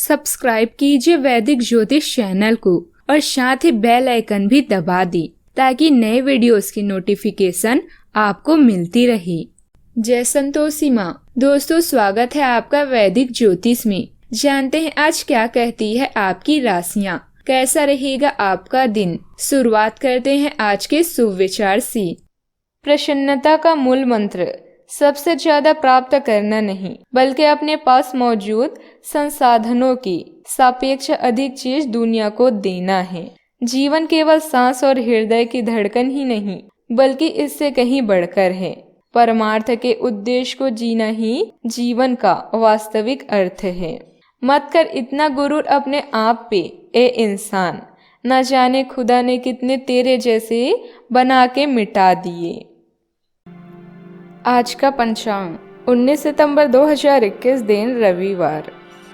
Subscribe कीजिए वैदिक ज्योतिष चैनल को और साथ ही बेल आइकन भी दबा दी ताकि नए वीडियोस की नोटिफिकेशन आपको मिलती रहे। जय संतोषी माँ। दोस्तों, स्वागत है आपका वैदिक ज्योतिष में। जानते हैं आज क्या कहती है आपकी राशियाँ, कैसा रहेगा आपका दिन। शुरुआत करते हैं आज के शुभ विचार से। प्रसन्नता का मूल मंत्र सबसे ज्यादा प्राप्त करना नहीं बल्कि अपने पास मौजूद संसाधनों की सापेक्ष अधिक चीज दुनिया को देना है। जीवन केवल सांस और हृदय की धड़कन ही नहीं बल्कि इससे कहीं बढ़कर है। परमार्थ के उद्देश्य को जीना ही जीवन का वास्तविक अर्थ है। मत कर इतना गुरूर अपने आप पे ए इंसान, न जाने खुदा ने कितने तेरे जैसे बना के मिटा दिए। आज का पंचांग 19 सितंबर 2021 दिन रविवार,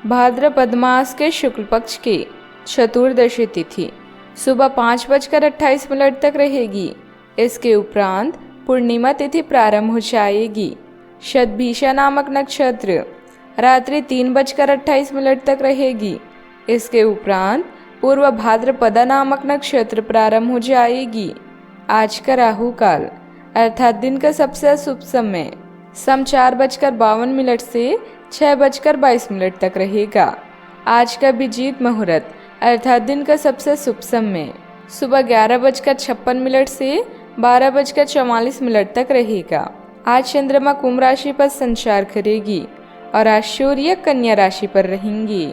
भाद्रपद मास के शुक्ल पक्ष की चतुर्दशी तिथि सुबह 5:28 तक रहेगी। इसके उपरांत पूर्णिमा तिथि प्रारंभ हो जाएगी। शतभिषा नामक नक्षत्र रात्रि 3:28 तक रहेगी। इसके उपरांत पूर्व भाद्रपदा नामक नक्षत्र प्रारंभ हो जाएगी। आज का राहु काल अर्थात दिन का सबसे शुभ समय सम 4:52 से 6:22 तक रहेगा। आज का अभिजीत मुहूर्त अर्थात दिन का सबसे शुभ समय सुबह 11:56 से 12:44 तक रहेगा। आज चंद्रमा कुंभ राशि पर संचार करेगी और आज सूर्य कन्या राशि पर रहेंगी।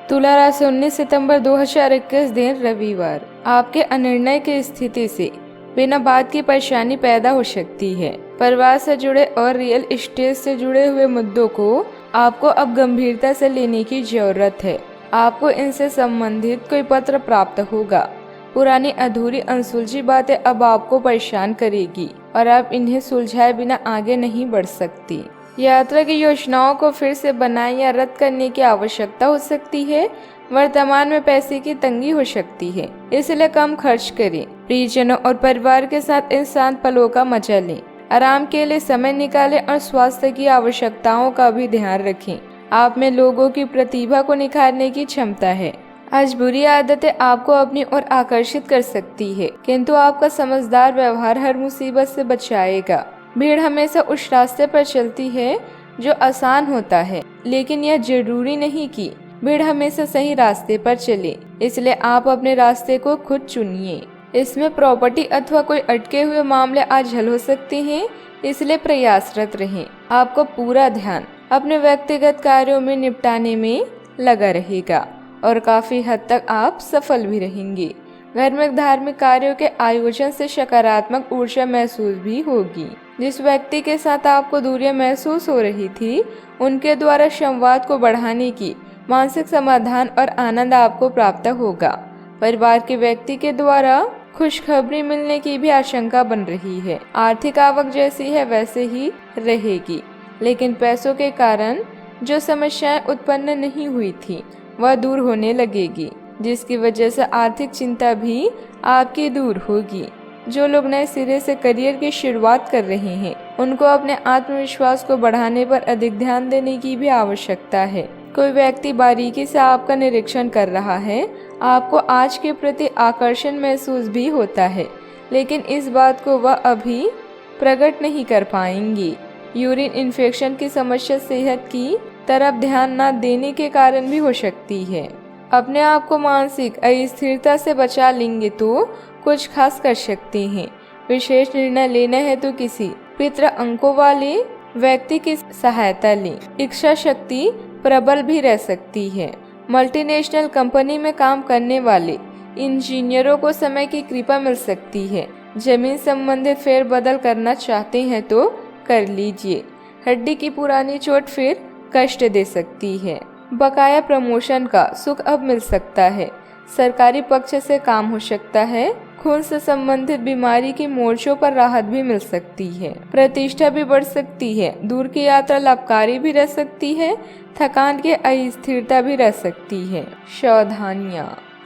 तुला राशि 19 सितंबर 2021 दिन रविवार, आपके अनिर्णय की स्थिति से बिना बात की परेशानी पैदा हो सकती है। परिवार से जुड़े और रियल एस्टेट से जुड़े हुए मुद्दों को आपको अब गंभीरता से लेने की जरूरत है। आपको इनसे संबंधित कोई पत्र प्राप्त होगा। पुरानी अधूरी अनसुलझी बातें अब आपको परेशान करेगी और आप इन्हें सुलझाए बिना आगे नहीं बढ़ सकती। यात्रा की योजनाओं को फिर से बनाए या रद्द करने की आवश्यकता हो सकती है। वर्तमान में पैसे की तंगी हो सकती है, इसलिए कम खर्च करें। प्रियजनों और परिवार के साथ इन शांत पलों का मजा लें। आराम के लिए समय निकालें और स्वास्थ्य की आवश्यकताओं का भी ध्यान रखें। आप में लोगों की प्रतिभा को निखारने की क्षमता है। आज बुरी आदतें आपको अपनी ओर आकर्षित कर सकती है, किंतु आपका समझदार व्यवहार हर मुसीबत से बचाएगा। भीड़ हमेशा उस रास्ते पर चलती है जो आसान होता है, लेकिन यह जरूरी नहीं कि भीड़ हमेशा सही रास्ते पर चले, इसलिए आप अपने रास्ते को खुद चुनिए। इसमें प्रॉपर्टी अथवा कोई अटके हुए मामले आज हल हो सकते हैं, इसलिए प्रयासरत रहें। आपको पूरा ध्यान अपने व्यक्तिगत कार्यों में निपटाने में लगा रहेगा और काफी हद तक आप सफल भी रहेंगे। घर में धार्मिक कार्यों के आयोजन से सकारात्मक ऊर्जा महसूस भी होगी। जिस व्यक्ति के साथ आपको दूरियां महसूस हो रही थी, उनके द्वारा संवाद को बढ़ाने की मानसिक समाधान और आनंद आपको प्राप्त होगा। परिवार के व्यक्ति के द्वारा खुशखबरी मिलने की भी आशंका बन रही है। आर्थिक आवक जैसी है वैसे ही रहेगी, लेकिन पैसों के कारण जो समस्याएं उत्पन्न नहीं हुई थी वह दूर होने लगेगी, जिसकी वजह से आर्थिक चिंता भी आपकी दूर होगी। जो लोग नए सिरे से करियर की शुरुआत कर रहे हैं, उनको अपने आत्मविश्वास को बढ़ाने पर अधिक ध्यान देने की भी आवश्यकता है। कोई व्यक्ति बारीकी से आपका निरीक्षण कर रहा है। आपको आज के प्रति आकर्षण महसूस भी होता है, लेकिन इस बात को वह अभी प्रकट नहीं कर पाएंगी। यूरिन इन्फेक्शन की समस्या सेहत की तरफ ध्यान न देने के कारण भी हो सकती है। अपने आप को मानसिक अस्थिरता से बचा लेंगे तो कुछ खास कर सकते हैं। विशेष निर्णय लेना है तो किसी पितृ अंकों वाले व्यक्ति की सहायता लें। इच्छा शक्ति प्रबल भी रह सकती है। मल्टीनेशनल कंपनी में काम करने वाले इंजीनियरों को समय की कृपा मिल सकती है। जमीन संबंधित फेरबदल करना चाहते हैं तो कर लीजिए। हड्डी की पुरानी चोट फिर कष्ट दे सकती है। बकाया प्रमोशन का सुख अब मिल सकता है। सरकारी पक्ष से काम हो सकता है। खून से संबंधित बीमारी की मोर्चों पर राहत भी मिल सकती है। प्रतिष्ठा भी बढ़ सकती है। दूर की यात्रा लाभकारी भी रह सकती है। थकान की अस्थिरता भी रह सकती है। सावधानियां,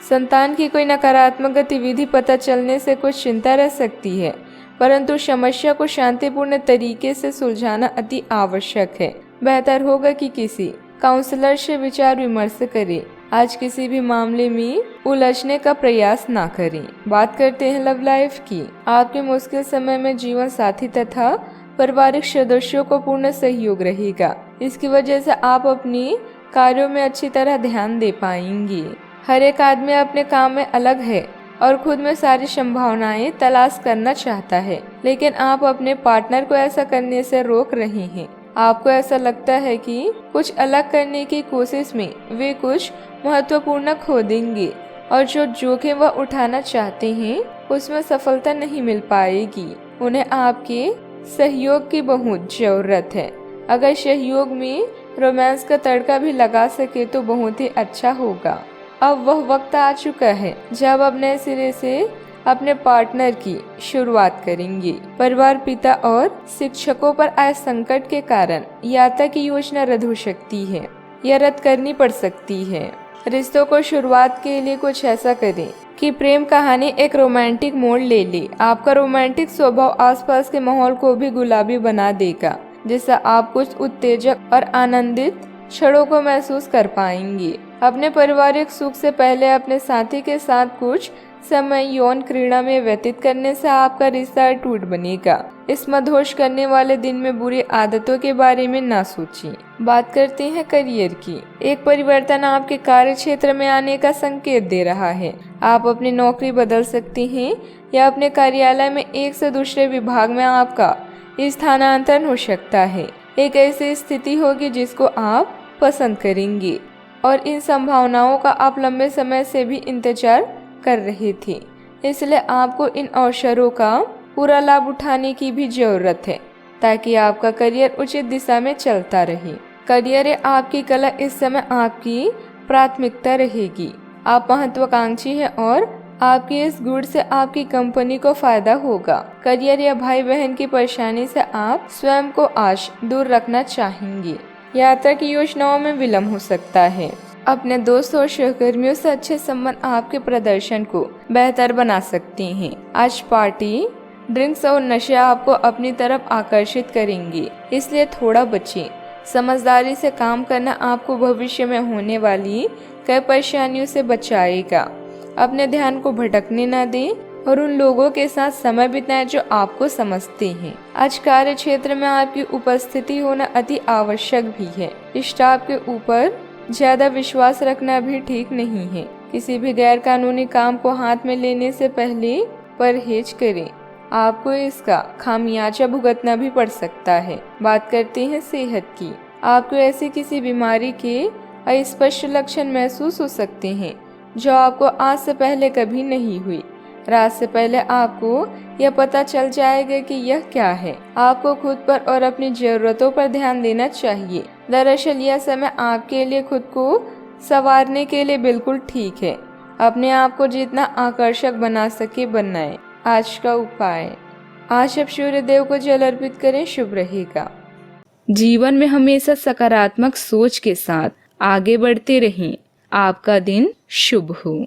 संतान की कोई नकारात्मक गतिविधि पता चलने से कुछ चिंता रह सकती है, परंतु समस्या को शांतिपूर्ण तरीके से सुलझाना अति आवश्यक है। बेहतर होगा कि किसी काउंसलर से विचार विमर्श करें। आज किसी भी मामले में उलझने का प्रयास ना करें। बात करते हैं लव लाइफ की। आपके मुश्किल समय में जीवन साथी तथा पारिवारिक सदस्यों को पूर्ण सहयोग रहेगा। इसकी वजह से आप अपनी कार्यों में अच्छी तरह ध्यान दे पाएंगे। हर एक आदमी अपने काम में अलग है और खुद में सारी संभावनाएं तलाश करना चाहता है, लेकिन आप अपने पार्टनर को ऐसा करने से रोक रहे हैं। आपको ऐसा लगता है कि कुछ अलग करने की कोशिश में वे कुछ महत्वपूर्ण खो देंगे और जो जोखिम वह उठाना चाहते हैं उसमें सफलता नहीं मिल पाएगी। उन्हें आपके सहयोग की बहुत जरूरत है। अगर सहयोग में रोमांस का तड़का भी लगा सके तो बहुत ही अच्छा होगा। अब वह वक्त आ चुका है जब आप नए सिरे से अपने पार्टनर की शुरुआत करेंगे। परिवार, पिता और शिक्षकों पर आए संकट के कारण यात्रा की योजना रद्द हो सकती है या रद्द करनी पड़ सकती है। रिश्तों को शुरुआत के लिए कुछ ऐसा करें कि प्रेम कहानी एक रोमांटिक मोड़ ले ले। आपका रोमांटिक स्वभाव आसपास के माहौल को भी गुलाबी बना देगा, जिससे आप कुछ उत्तेजक और आनंदित क्षणों को महसूस कर पाएंगे। अपने पारिवारिक सुख से पहले अपने साथी के साथ कुछ समय यौन क्रीड़ा में व्यतीत करने से आपका रिश्ता अटूट बनेगा। इस मदहोश करने वाले दिन में बुरी आदतों के बारे में ना सोचिए। बात करते हैं करियर की। एक परिवर्तन आपके कार्य क्षेत्र में आने का संकेत दे रहा है। आप अपनी नौकरी बदल सकते हैं या अपने कार्यालय में एक से दूसरे विभाग में आपका स्थानांतरण हो सकता है। एक ऐसी स्थिति होगी जिसको आप पसंद करेंगे और इन संभावनाओं का आप लंबे समय से भी इंतजार कर रहे थे। इसलिए आपको इन अवसरों का पूरा लाभ उठाने की भी जरूरत है ताकि आपका करियर उचित दिशा में चलता रहे। करियर आपकी कला इस समय आपकी प्राथमिकता रहेगी। आप महत्वाकांक्षी हैं और आपकी इस गुण से आपकी कंपनी को फायदा होगा। करियर या भाई बहन की परेशानी से आप स्वयं को आज दूर रखना चाहेंगे। यात्रा की योजनाओं में विलंब हो सकता है। अपने दोस्तों और सहकर्मियों से अच्छे संबंध आपके प्रदर्शन को बेहतर बना सकते हैं। आज पार्टी, ड्रिंक्स और नशे आपको अपनी तरफ आकर्षित करेंगे, इसलिए थोड़ा बचें। समझदारी से काम करना आपको भविष्य में होने वाली कई परेशानियों से बचाएगा। अपने ध्यान को भटकने न दें और उन लोगों के साथ समय बिताएं जो आपको समझते हैं। आज कार्य क्षेत्र में आपकी उपस्थिति होना अति आवश्यक भी है। स्टाफ के ऊपर ज्यादा विश्वास रखना भी ठीक नहीं है। किसी भी गैर कानूनी काम को हाथ में लेने से पहले परहेज करें, आपको इसका खामियाजा भुगतना भी पड़ सकता है। बात करते हैं सेहत की। आपको ऐसी किसी बीमारी के अस्पष्ट लक्षण महसूस हो सकते हैं जो आपको आज से पहले कभी नहीं हुई। रात से पहले आपको यह पता चल जाएगा कि यह क्या है। आपको खुद पर और अपनी जरूरतों पर ध्यान देना चाहिए। दरअसल यह समय आपके लिए खुद को संवारने के लिए बिल्कुल ठीक है। अपने आप को जितना आकर्षक बना सके बनाएं। आज का उपाय, आज आप सूर्य देव को जल अर्पित करें, शुभ रहेगा। जीवन में हमेशा सकारात्मक सोच के साथ आगे बढ़ते रहें। आपका दिन शुभ हो।